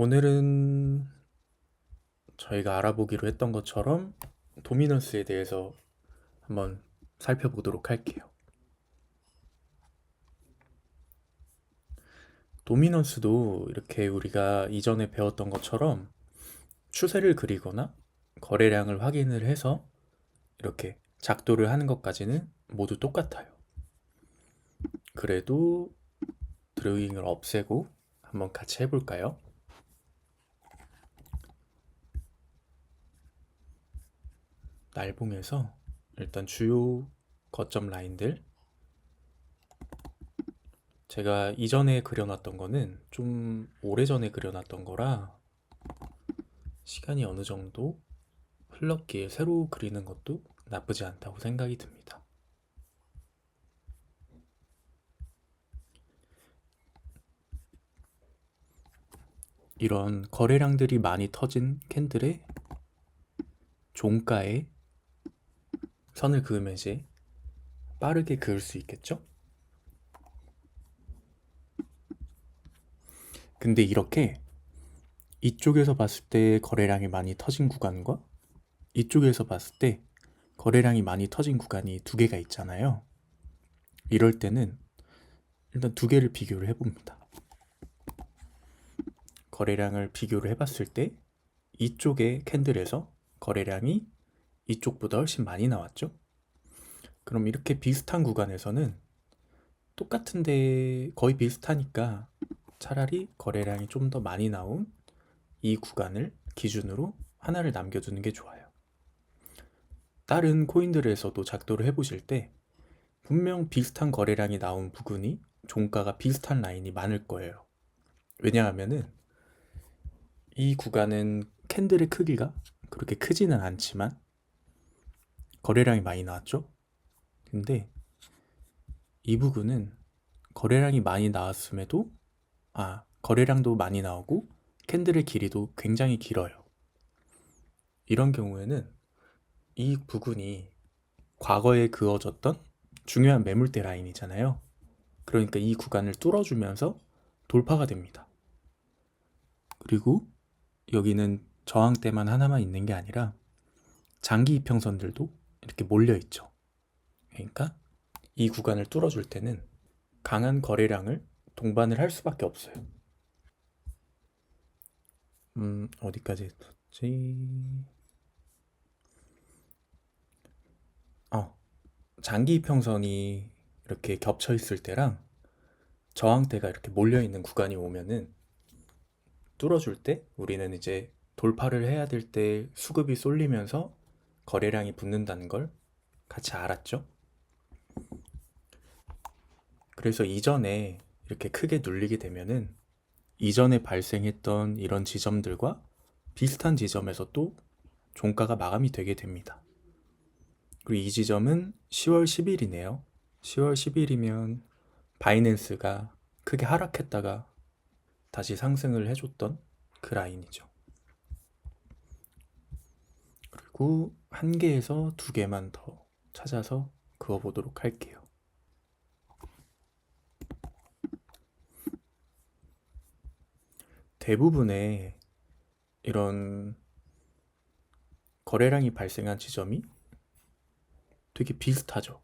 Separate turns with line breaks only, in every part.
오늘은 저희가 알아보기로 했던 것처럼 도미넌스에 대해서 한번 살펴보도록 할게요. 도미넌스도 이렇게 우리가 이전에 배웠던 것처럼 추세를 그리거나 거래량을 확인을 해서 이렇게 작도를 하는 것까지는 모두 똑같아요. 그래도 드로잉을 없애고 한번 같이 해볼까요? 날봉에서 일단 주요 거점 라인들, 제가 이전에 그려놨던 거는 좀 오래전에 그려놨던 거라 시간이 어느 정도 흘렀기에 새로 그리는 것도 나쁘지 않다고 생각이 듭니다. 이런 거래량들이 많이 터진 캔들의 종가에 선을 그으면 이제 빠르게 그을 수 있겠죠? 근데 이렇게 이쪽에서 봤을 때 거래량이 많이 터진 구간과 이쪽에서 봤을 때 거래량이 많이 터진 구간이 두 개가 있잖아요. 이럴 때는 일단 두 개를 비교를 해봅니다. 거래량을 비교를 해봤을 때 이쪽의 캔들에서 거래량이 이쪽보다 훨씬 많이 나왔죠? 그럼 이렇게 비슷한 구간에서는 똑같은데 거의 비슷하니까 차라리 거래량이 좀 더 많이 나온 이 구간을 기준으로 하나를 남겨두는 게 좋아요. 다른 코인들에서도 작도를 해보실 때 분명 비슷한 거래량이 나온 부분이 종가가 비슷한 라인이 많을 거예요. 왜냐하면은 이 구간은 캔들의 크기가 그렇게 크지는 않지만 거래량이 많이 나왔죠? 근데 이 부분은 거래량이 많이 나왔음에도 거래량도 많이 나오고 캔들의 길이도 굉장히 길어요. 이런 경우에는 이 부분이 과거에 그어졌던 중요한 매물대 라인이잖아요. 그러니까 이 구간을 뚫어주면서 돌파가 됩니다. 그리고 여기는 저항대만 하나만 있는 게 아니라 장기 이평선들도 이렇게 몰려 있죠. 그러니까 이 구간을 뚫어줄 때는 강한 거래량을 동반을 할 수밖에 없어요. 어디까지 했었지? 장기 이평선이 이렇게 겹쳐 있을 때랑 저항대가 이렇게 몰려 있는 구간이 오면은 뚫어줄 때 우리는 이제 돌파를 해야 될 때 수급이 쏠리면서 거래량이 붙는다는 걸 같이 알았죠. 그래서 이전에 이렇게 크게 눌리게 되면은 이전에 발생했던 이런 지점들과 비슷한 지점에서 또 종가가 마감이 되게 됩니다. 그리고 이 지점은 10월 10일이네요. 10월 10일이면 바이낸스가 크게 하락했다가 다시 상승을 해줬던 그 라인이죠. 그리고 한 개에서 두 개만 더 찾아서 그어보도록 할게요. 대부분의 이런 거래량이 발생한 지점이 되게 비슷하죠.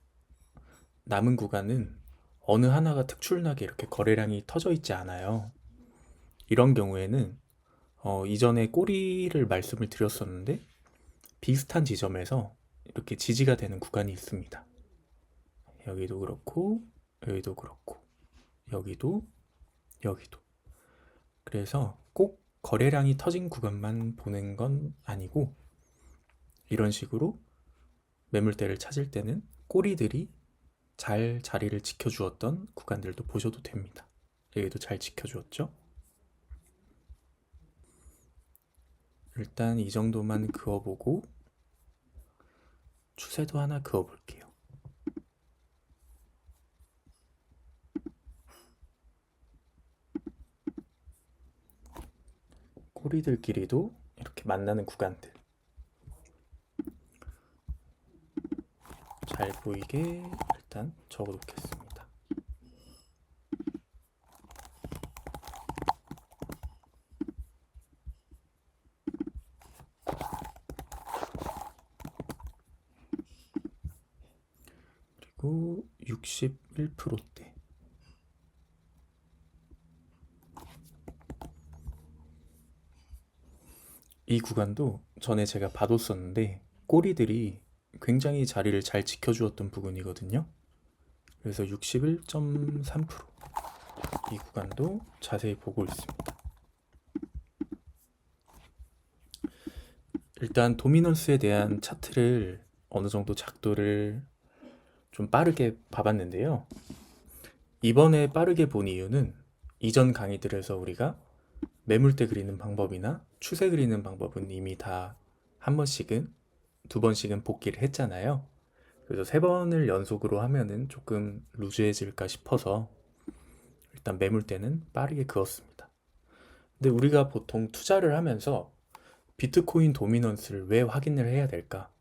남은 구간은 어느 하나가 특출나게 이렇게 거래량이 터져 있지 않아요. 이런 경우에는 이전에 꼬리를 말씀을 드렸었는데 비슷한 지점에서 이렇게 지지가 되는 구간이 있습니다. 여기도 그렇고 여기도 그렇고 여기도 여기도. 그래서 꼭 거래량이 터진 구간만 보는 건 아니고 이런 식으로 매물대를 찾을 때는 꼬리들이 잘 자리를 지켜주었던 구간들도 보셔도 됩니다. 여기도 잘 지켜주었죠? 일단 이 정도만 그어보고 추세도 하나 그어볼게요. 꼬리들 길이도 이렇게 만나는 구간들 잘 보이게 일단 적어놓겠습니다. 61%대. 이 구간도 전에 제가 봐뒀었는데 꼬리들이 굉장히 자리를 잘 지켜주었던 부분이거든요. 그래서 61.3%. 이 구간도 자세히 보고 있습니다. 일단 도미넌스에 대한 차트를 어느 정도 작도를 좀 빠르게 봐봤는데요. 이번에 빠르게 본 이유는 이전 강의들에서 우리가 매물대 그리는 방법이나 추세 그리는 방법은 이미 다 한 번씩은, 두 번씩은 복기를 했잖아요. 그래서 세 번을 연속으로 하면은 조금 루즈해질까 싶어서 일단 매물대는 빠르게 그었습니다. 근데 우리가 보통 투자를 하면서 비트코인 도미넌스를 왜 확인을 해야 될까?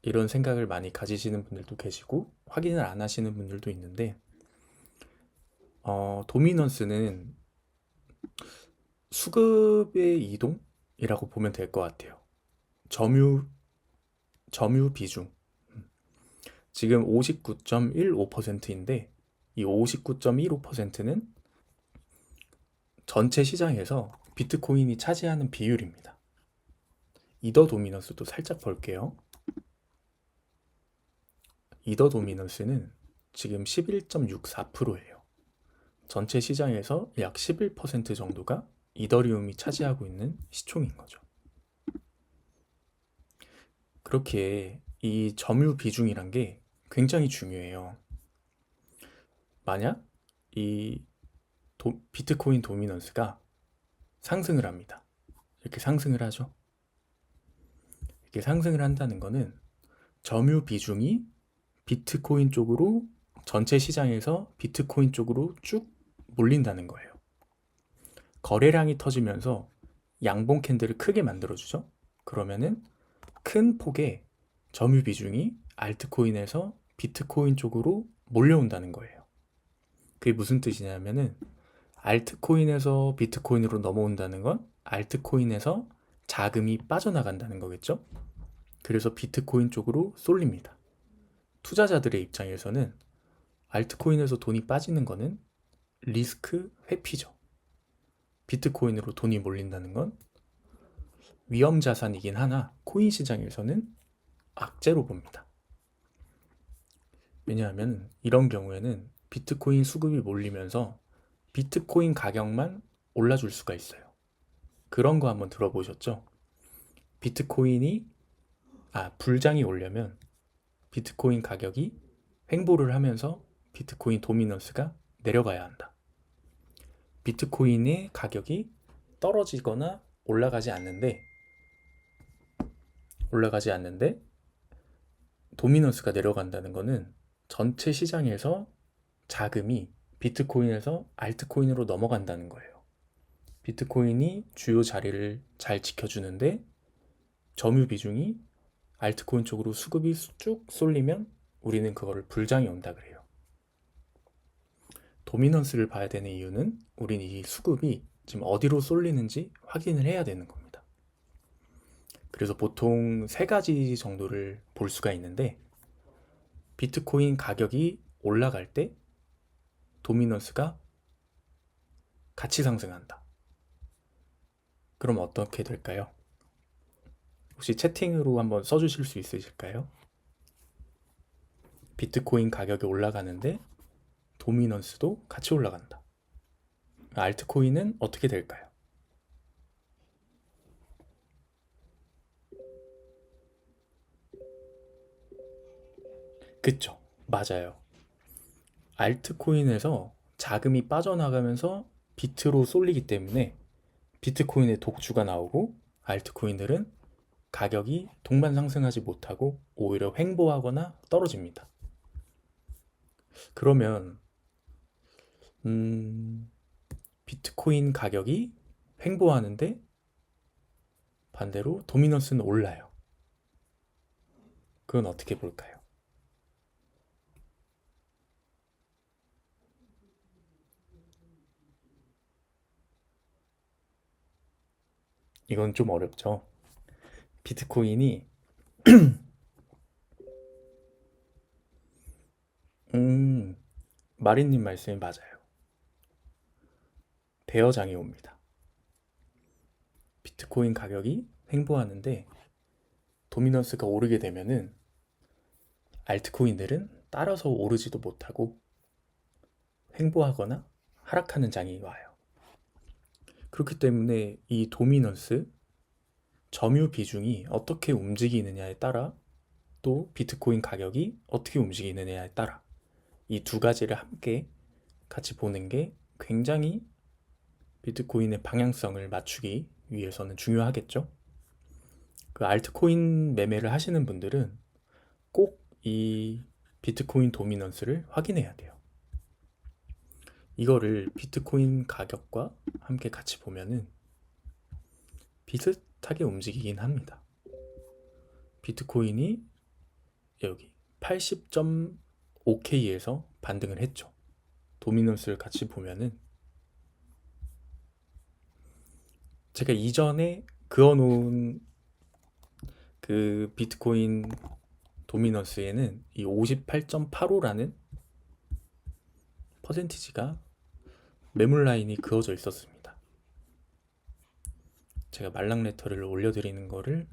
이런 생각을 많이 가지시는 분들도 계시고 확인을 안 하시는 분들도 있는데 도미넌스는 수급의 이동이라고 보면 될 것 같아요. 점유 비중. 지금 59.15%인데 이 59.15%는 전체 시장에서 비트코인이 차지하는 비율입니다. 이더 도미넌스도 살짝 볼게요. 이더 도미넌스는 지금 11.64%예요. 전체 시장에서 약 11% 정도가 이더리움이 차지하고 있는 시총인 거죠. 그렇게 이 점유 비중이란 게 굉장히 중요해요. 만약 이 비트코인 도미넌스가 상승을 합니다. 이렇게 상승을 하죠. 이렇게 상승을 한다는 거는 점유 비중이 비트코인 쪽으로, 전체 시장에서 비트코인 쪽으로 쭉 몰린다는 거예요. 거래량이 터지면서 양봉 캔들을 크게 만들어주죠. 그러면은 큰 폭의 점유 비중이 알트코인에서 비트코인 쪽으로 몰려온다는 거예요. 그게 무슨 뜻이냐면은 알트코인에서 비트코인으로 넘어온다는 건 알트코인에서 자금이 빠져나간다는 거겠죠. 그래서 비트코인 쪽으로 쏠립니다. 투자자들의 입장에서는 알트코인에서 돈이 빠지는 거는 리스크 회피죠. 비트코인으로 돈이 몰린다는 건 위험 자산이긴 하나 코인 시장에서는 악재로 봅니다. 왜냐하면 이런 경우에는 비트코인 수급이 몰리면서 비트코인 가격만 올라줄 수가 있어요. 그런 거 한번 들어보셨죠? 비트코인이 불장이 오려면 비트코인 가격이 횡보를 하면서 비트코인 도미넌스가 내려가야 한다. 비트코인의 가격이 떨어지거나 올라가지 않는데 도미넌스가 내려간다는 것은 전체 시장에서 자금이 비트코인에서 알트코인으로 넘어간다는 거예요. 비트코인이 주요 자리를 잘 지켜주는데 점유 비중이 알트코인 쪽으로 수급이 쭉 쏠리면 우리는 그거를 불장이 온다 그래요. 도미넌스를 봐야 되는 이유는 우리는 이 수급이 지금 어디로 쏠리는지 확인을 해야 되는 겁니다. 그래서 보통 세 가지 정도를 볼 수가 있는데 비트코인 가격이 올라갈 때 도미넌스가 같이 상승한다. 그럼 어떻게 될까요? 혹시 채팅으로 한번 써주실 수 있으실까요? 비트코인 가격이 올라가는데 도미넌스도 같이 올라간다. 알트코인은 어떻게 될까요? 그쵸? 맞아요. 알트코인에서 자금이 빠져나가면서 비트로 쏠리기 때문에 비트코인의 독주가 나오고 알트코인들은 가격이 동반 상승하지 못하고 오히려 횡보하거나 떨어집니다. 그러면 비트코인 가격이 횡보하는데 반대로 도미넌스는 올라요. 그건 어떻게 볼까요? 이건 좀 어렵죠. 비트코인이 마린님 말씀이 맞아요. 대여장이 옵니다. 비트코인 가격이 횡보하는데 도미넌스가 오르게 되면은 알트코인들은 따라서 오르지도 못하고 횡보하거나 하락하는 장이 와요. 그렇기 때문에 이 도미넌스 점유 비중이 어떻게 움직이느냐에 따라 또 비트코인 가격이 어떻게 움직이느냐에 따라 이 두 가지를 함께 같이 보는 게 굉장히 비트코인의 방향성을 맞추기 위해서는 중요하겠죠. 그 알트코인 매매를 하시는 분들은 꼭 이 비트코인 도미넌스를 확인해야 돼요. 이거를 비트코인 가격과 함께 같이 보면은 비슷하게 움직이긴 합니다. 비트코인이 여기 80.5K에서 반등을 했죠. 도미넌스를 같이 보면은 제가 이전에 그어놓은 그 비트코인 도미넌스에는 이 58.85라는 퍼센티지가 매물 라인이 그어져 있었습니다. 제가 말랑 레터를 올려드리는 거를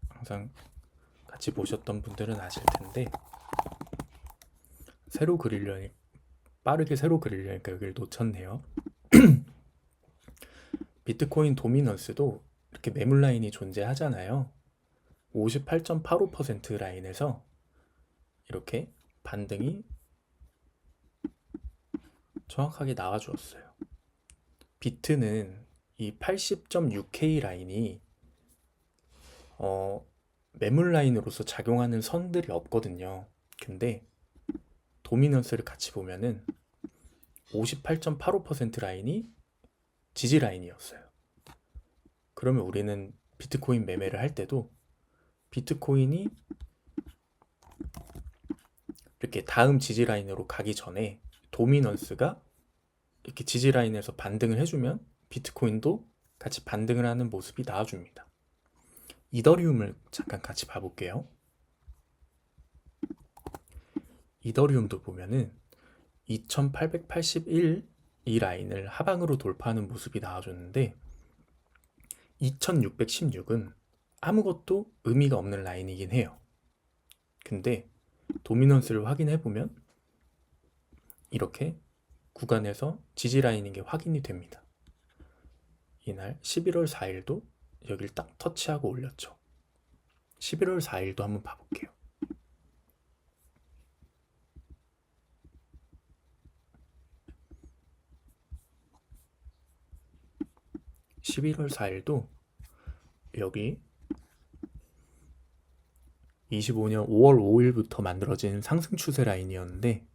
항상 같이 보셨던 분들은 아실 텐데 빠르게 새로 그리려니까 여기를 놓쳤네요. 비트코인 도미넌스도 이렇게 매물 라인이 존재하잖아요. 58.85% 라인에서 이렇게 반등이 정확하게 나와 주었어요. 비트는 이 80.6K 라인이 매물 라인으로서 작용하는 선들이 없거든요. 근데 도미넌스를 같이 보면은 58.85% 라인이 지지 라인이었어요. 그러면 우리는 비트코인 매매를 할 때도 비트코인이 이렇게 다음 지지 라인으로 가기 전에 도미넌스가 이렇게 지지 라인에서 반등을 해주면 비트코인도 같이 반등을 하는 모습이 나와줍니다. 이더리움을 잠깐 같이 봐볼게요. 이더리움도 보면은 2881 이 라인을 하방으로 돌파하는 모습이 나와줬는데 2616은 아무것도 의미가 없는 라인이긴 해요. 근데 도미넌스를 확인해보면 이렇게 구간에서 지지 라인인 게 확인이 됩니다. 이날 11월 4일도 여길 딱 터치하고 올렸죠. 11월 4일도 한번 봐볼게요. 11월 4일도 여기 25년 5월 5일부터 만들어진 상승 추세 라인이었는데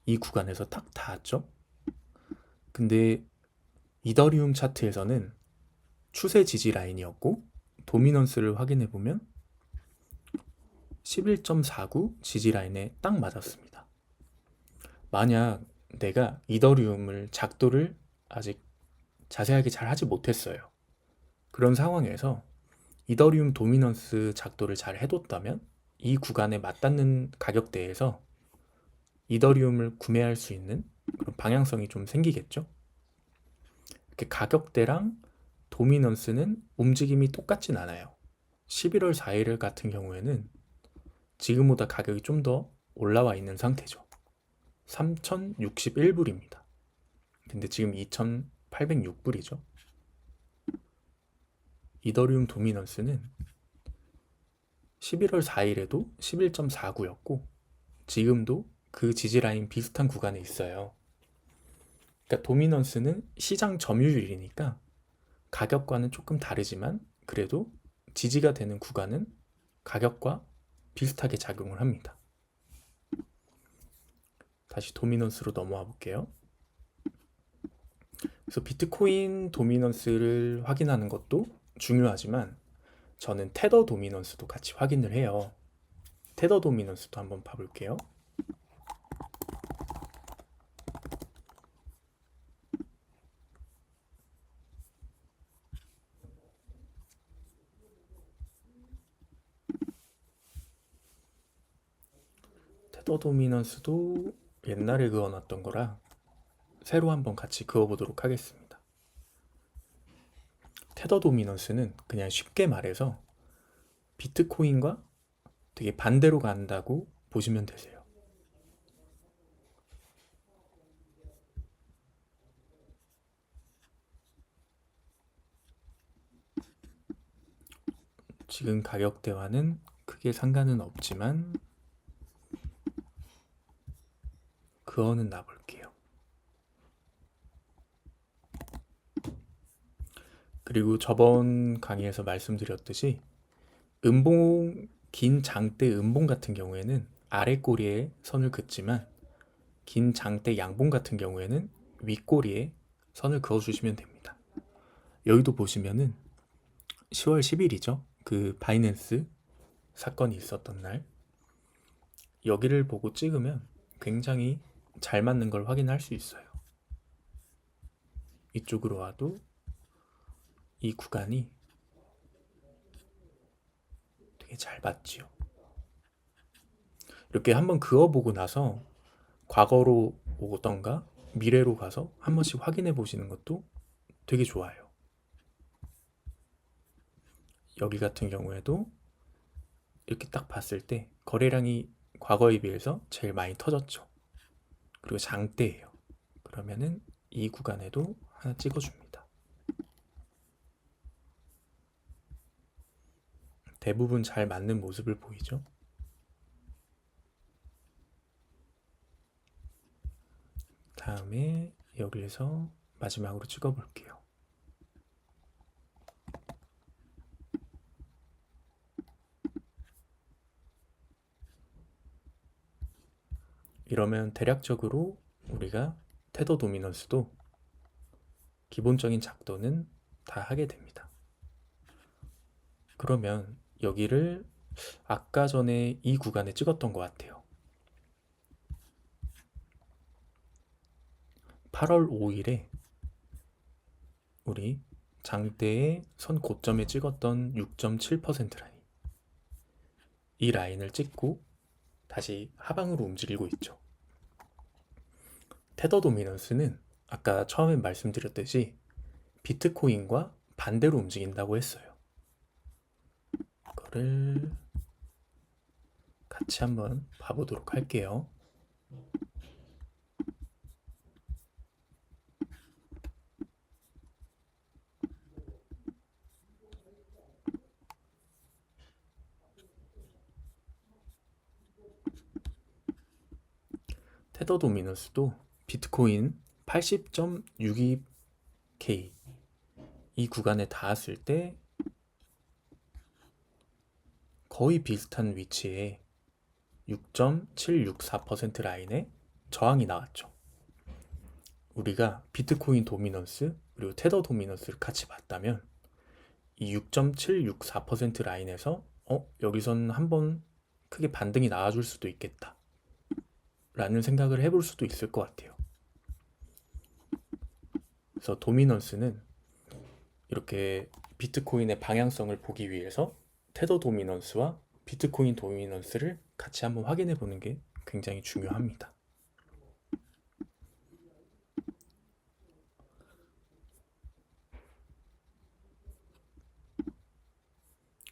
이 구간에서 딱 닿았죠. 근데 이더리움 차트에서는 추세 지지 라인이었고 도미넌스를 확인해 보면 11.49 지지 라인에 딱 맞았습니다. 만약 내가 이더리움을 작도를 아직 자세하게 잘 하지 못했어요. 그런 상황에서 이더리움 도미넌스 작도를 잘 해뒀다면 이 구간에 맞닿는 가격대에서 이더리움을 구매할 수 있는 그런 방향성이 좀 생기겠죠. 이렇게 가격대랑 도미넌스는 움직임이 똑같진 않아요. 11월 4일 같은 경우에는 지금보다 가격이 좀 더 올라와 있는 상태죠. 3061불입니다. 근데 지금 2806불이죠. 이더리움 도미넌스는 11월 4일에도 11.49였고 지금도 그 지지라인 비슷한 구간에 있어요. 그러니까 도미넌스는 시장 점유율이니까 가격과는 조금 다르지만 그래도 지지가 되는 구간은 가격과 비슷하게 작용을 합니다. 다시 도미넌스로 넘어와 볼게요. 그래서 비트코인 도미넌스를 확인하는 것도 중요하지만 저는 테더 도미넌스도 같이 확인을 해요. 테더 도미넌스도 한번 봐볼게요. 테더 도미넌스도 옛날에 그어놨던 거라 새로 한번 같이 그어보도록 하겠습니다. 테더 도미넌스는 그냥 쉽게 말해서 비트코인과 되게 반대로 간다고 보시면 되세요. 지금 가격대와는 크게 상관은 없지만 그어는 놔볼게요. 그리고 저번 강의에서 말씀드렸듯이 긴 장대 음봉 같은 경우에는 아래 꼬리에 선을 긋지만 긴 장대 양봉 같은 경우에는 윗꼬리에 선을 그어주시면 됩니다. 여기도 보시면은 10월 10일이죠. 그 바이낸스 사건이 있었던 날 여기를 보고 찍으면 굉장히 잘 맞는 걸 확인할 수 있어요. 이쪽으로 와도 이 구간이 되게 잘 맞지요. 이렇게 한번 그어보고 나서 과거로 오던가 미래로 가서 한 번씩 확인해 보시는 것도 되게 좋아요. 여기 같은 경우에도 이렇게 딱 봤을 때 거래량이 과거에 비해서 제일 많이 터졌죠. 그리고 장대예요. 그러면은 이 구간에도 하나 찍어줍니다. 대부분 잘 맞는 모습을 보이죠? 다음에 여기에서 마지막으로 찍어볼게요. 이러면 대략적으로 우리가 테더 도미넌스도 기본적인 작도는 다 하게 됩니다. 그러면 여기를 아까 전에 이 구간에 찍었던 것 같아요. 8월 5일에 우리 장대의 선 고점에 찍었던 6.7% 라인, 이 라인을 찍고 다시 하방으로 움직이고 있죠. 테더 도미넌스는 아까 처음에 말씀드렸듯이 비트코인과 반대로 움직인다고 했어요. 이거를 같이 한번 봐보도록 할게요. 테더 도미넌스도 비트코인 80.62K 이 구간에 닿았을 때 거의 비슷한 위치에 6.764% 라인에 저항이 나왔죠. 우리가 비트코인 도미넌스 그리고 테더 도미넌스를 같이 봤다면 이 6.764% 라인에서 여기선 한번 크게 반등이 나와줄 수도 있겠다 라는 생각을 해볼 수도 있을 것 같아요. 그래서 도미넌스는 이렇게 비트코인의 방향성을 보기 위해서 테더 도미넌스와 비트코인 도미넌스를 같이 한번 확인해 보는 게 굉장히 중요합니다.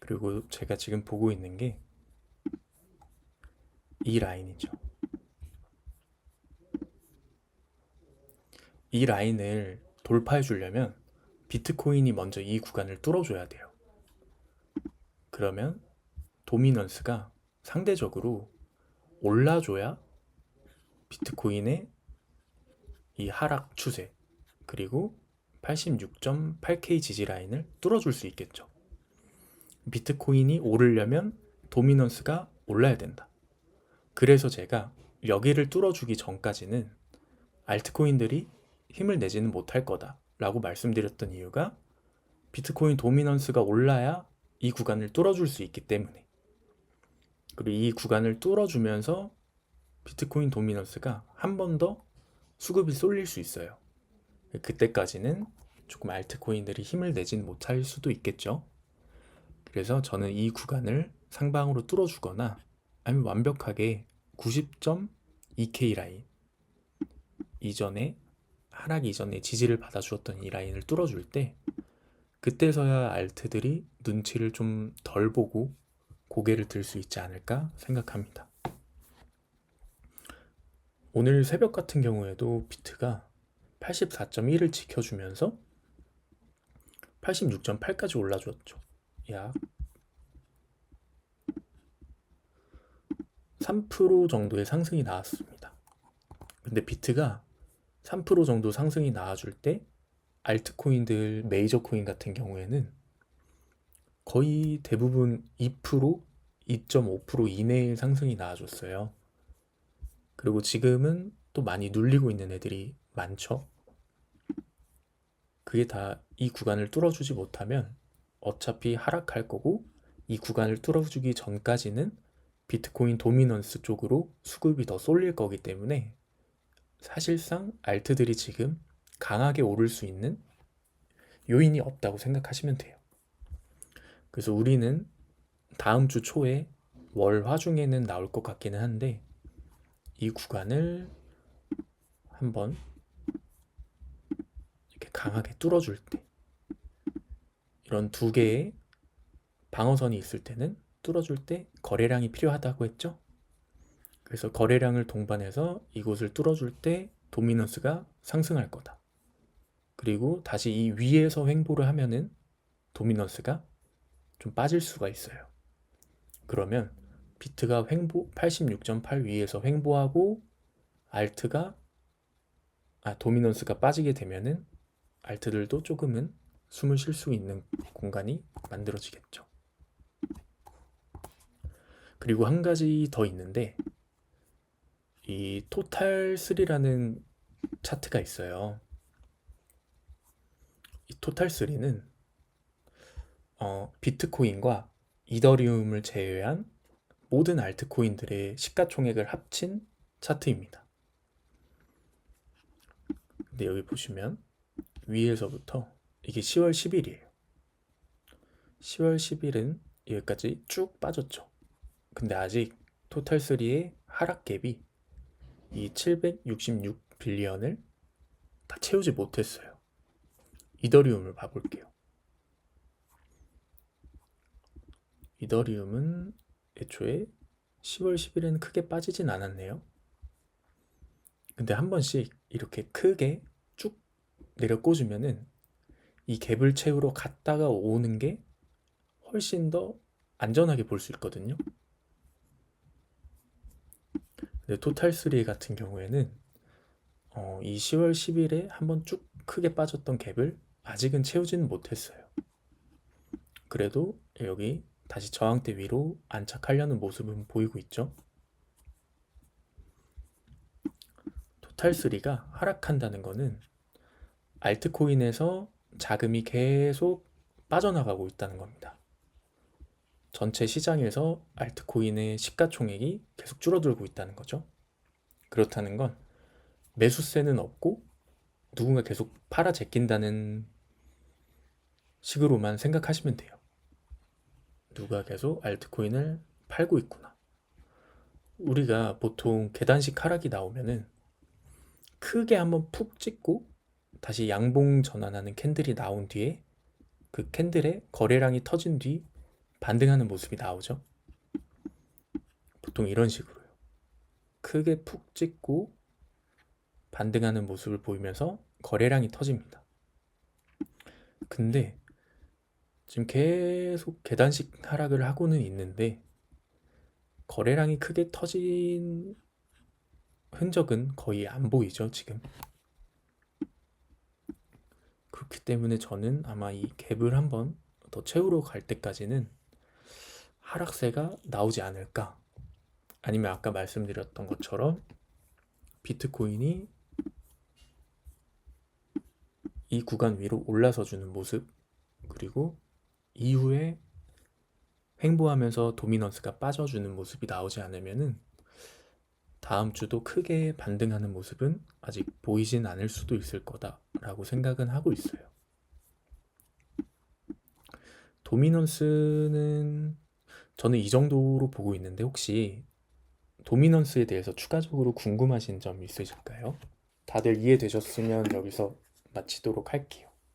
그리고 제가 지금 보고 있는 게 이 라인이죠. 이 라인을 돌파해 주려면 비트코인이 먼저 이 구간을 뚫어줘야 돼요. 그러면 도미넌스가 상대적으로 올라줘야 비트코인의 이 하락 추세 그리고 86.8K 지지 라인을 뚫어줄 수 있겠죠. 비트코인이 오르려면 도미넌스가 올라야 된다. 그래서 제가 여기를 뚫어주기 전까지는 알트코인들이 힘을 내지는 못할 거다 라고 말씀드렸던 이유가 비트코인 도미넌스가 올라야 이 구간을 뚫어줄 수 있기 때문에, 그리고 이 구간을 뚫어주면서 비트코인 도미넌스가 한 번 더 수급이 쏠릴 수 있어요. 그때까지는 조금 알트코인들이 힘을 내진 못할 수도 있겠죠. 그래서 저는 이 구간을 상방으로 뚫어주거나 아니면 완벽하게 90.2K 라인 이전에 하락 이전에 지지를 받아주었던 이 라인을 뚫어줄 때 그때서야 알트들이 눈치를 좀 덜 보고 고개를 들 수 있지 않을까 생각합니다. 오늘 새벽 같은 경우에도 비트가 84.1을 지켜주면서 86.8까지 올라줬죠. 약 3% 정도의 상승이 나왔습니다. 근데 비트가 3% 정도 상승이 나와줄 때 알트코인들, 메이저 코인 같은 경우에는 거의 대부분 2%, 2.5% 이내의 상승이 나와줬어요. 그리고 지금은 또 많이 눌리고 있는 애들이 많죠. 그게 다 이 구간을 뚫어주지 못하면 어차피 하락할 거고, 이 구간을 뚫어주기 전까지는 비트코인 도미넌스 쪽으로 수급이 더 쏠릴 거기 때문에 사실상 알트들이 지금 강하게 오를 수 있는 요인이 없다고 생각하시면 돼요. 그래서 우리는 다음 주 초에 월, 화 중에는 나올 것 같기는 한데 이 구간을 한번 이렇게 강하게 뚫어줄 때, 이런 두 개의 방어선이 있을 때는 뚫어줄 때 거래량이 필요하다고 했죠. 그래서 거래량을 동반해서 이곳을 뚫어줄 때 도미넌스가 상승할 거다. 그리고 다시 이 위에서 횡보를 하면은 도미넌스가 좀 빠질 수가 있어요. 그러면 비트가 86.8 위에서 횡보하고 도미넌스가 빠지게 되면은 알트들도 조금은 숨을 쉴 수 있는 공간이 만들어지겠죠. 그리고 한 가지 더 있는데, 이 토탈3라는 차트가 있어요. 이 토탈3는 비트코인과 이더리움을 제외한 모든 알트코인들의 시가총액을 합친 차트입니다. 근데 여기 보시면 위에서부터 이게 10월 10일이에요. 10월 10일은 여기까지 쭉 빠졌죠. 근데 아직 토탈3의 하락 갭이 이 766 빌리언을 다 채우지 못했어요. 이더리움을 봐볼게요. 이더리움은 애초에 10월 10일에는 크게 빠지진 않았네요. 근데 한 번씩 이렇게 크게 쭉 내려 꽂으면은 이 갭을 채우러 갔다가 오는 게 훨씬 더 안전하게 볼 수 있거든요. 근데 토탈3 같은 경우에는 이 10월 10일에 한번 쭉 크게 빠졌던 갭을 아직은 채우지는 못했어요. 그래도 여기 다시 저항대 위로 안착하려는 모습은 보이고 있죠. 토탈3가 하락한다는 거는 알트코인에서 자금이 계속 빠져나가고 있다는 겁니다. 전체 시장에서 알트코인의 시가총액이 계속 줄어들고 있다는 거죠. 그렇다는 건 매수세는 없고 누군가 계속 팔아 제낀다는 식으로만 생각하시면 돼요. 누가 계속 알트코인을 팔고 있구나. 우리가 보통 계단식 하락이 나오면은 크게 한번 푹 찍고 다시 양봉 전환하는 캔들이 나온 뒤에 그 캔들의 거래량이 터진 뒤 반등하는 모습이 나오죠. 보통 이런 식으로요. 크게 푹 찍고 반등하는 모습을 보이면서 거래량이 터집니다. 근데 지금 계속 계단식 하락을 하고는 있는데 거래량이 크게 터진 흔적은 거의 안 보이죠, 지금. 그렇기 때문에 저는 아마 이 갭을 한번 더 채우러 갈 때까지는 하락세가 나오지 않을까. 아니면 아까 말씀드렸던 것처럼 비트코인이 이 구간 위로 올라서 주는 모습, 그리고 이후에 횡보하면서 도미넌스가 빠져주는 모습이 나오지 않으면은 다음 주도 크게 반등하는 모습은 아직 보이진 않을 수도 있을 거다라고 생각은 하고 있어요. 도미넌스는 저는 이 정도로 보고 있는데 혹시 도미넌스에 대해서 추가적으로 궁금하신 점 있으실까요? 다들 이해되셨으면 여기서 마치도록 할게요.